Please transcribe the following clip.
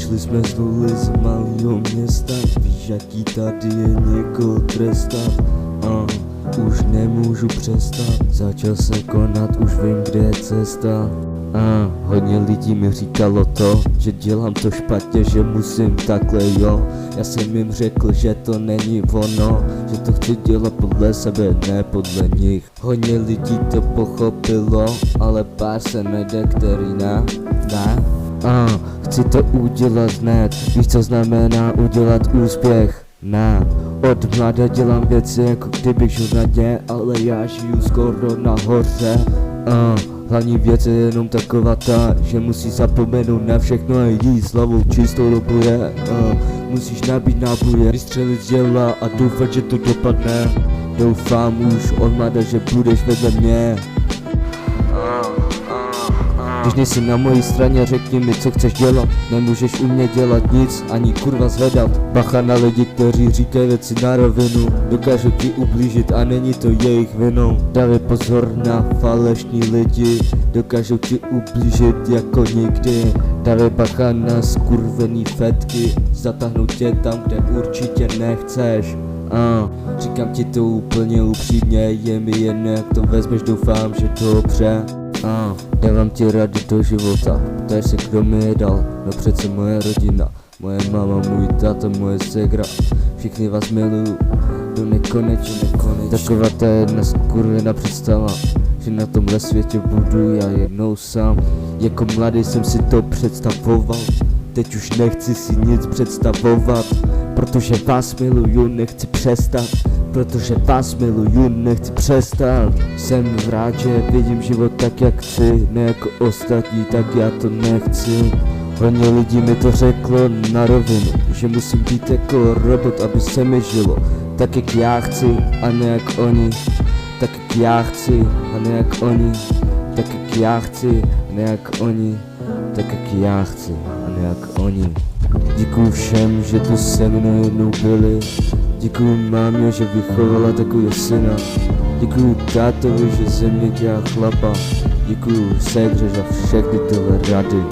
Přišli jsme z nuly z malého města, víš jaký tady je někoho trestat. Už nemůžu přestat, začal se konat, už vím, kde je cesta. Hodně lidí mi říkalo to, že dělám to špatně, že musím takhle, jo. Já jsem jim řekl, že to není ono, že to chci dělat podle sebe, ne podle nich. Hodně lidí to pochopilo, ale pár se najde, který ne. Chci to udělat hned, víš co znamená udělat úspěch? Ne, od mlada dělám věci jako kdybych žil na dně, ale já žiju skoro nahoře. Hlavní věc je jenom taková ta, že musíš zapomenout na všechno a jít s hlavou čistou do boje. Musíš nabít náboje, vystřelit z děla a doufat, že to dopadne. Doufám už od mlada, že budeš vedle mě. Když nejsi na mojí straně, řekni mi, co chceš dělat. Nemůžeš u mě dělat nic, ani kurva zvedat. Bacha na lidi, kteří říkají věci na rovinu. Dokážu ti ublížit a není to jejich vinou. Dávej pozor na falešní lidi, dokážou ti ublížit jako nikdy. Dávej bacha na skurvený fetky, zatáhnou tě tam, kde určitě nechceš. Říkám ti to úplně upřímně, je mi jedno, jak to vezmeš, doufám, že dobře. Dávám ti rady do života, ptáš se, kdo mi je dal, no přece moje rodina, moje máma, můj táta, moje ségra, všichni vás miluju, do nekonečně. Taková ta jedna skurvená představa, že na tomhle světě budu já jednou sám. Jako mladý jsem si to představoval, teď už nechci si nic představovat, protože vás miluju, nechci přestat. Protože vás miluju, nechci přestat. Jsem rád, že vidím život tak, jak chci, ne jako ostatní, tak já to nechci. Hodně lidí mi to řeklo na rovinu, že musím být jako robot, aby se mi žilo tak, jak já chci, a ne jak oni. Tak, jak já chci, a ne jak oni. Tak, jak já chci, a ne jak oni. Tak, jak já chci, a ne jak oni. Děkuju všem, že tu se mnou jednou byli. Děkuju mámě, že vychovala takového syna. Děkuju tátovi, že ze mě dělá chlapa. Děkuju ségře za všechny tyhle rady.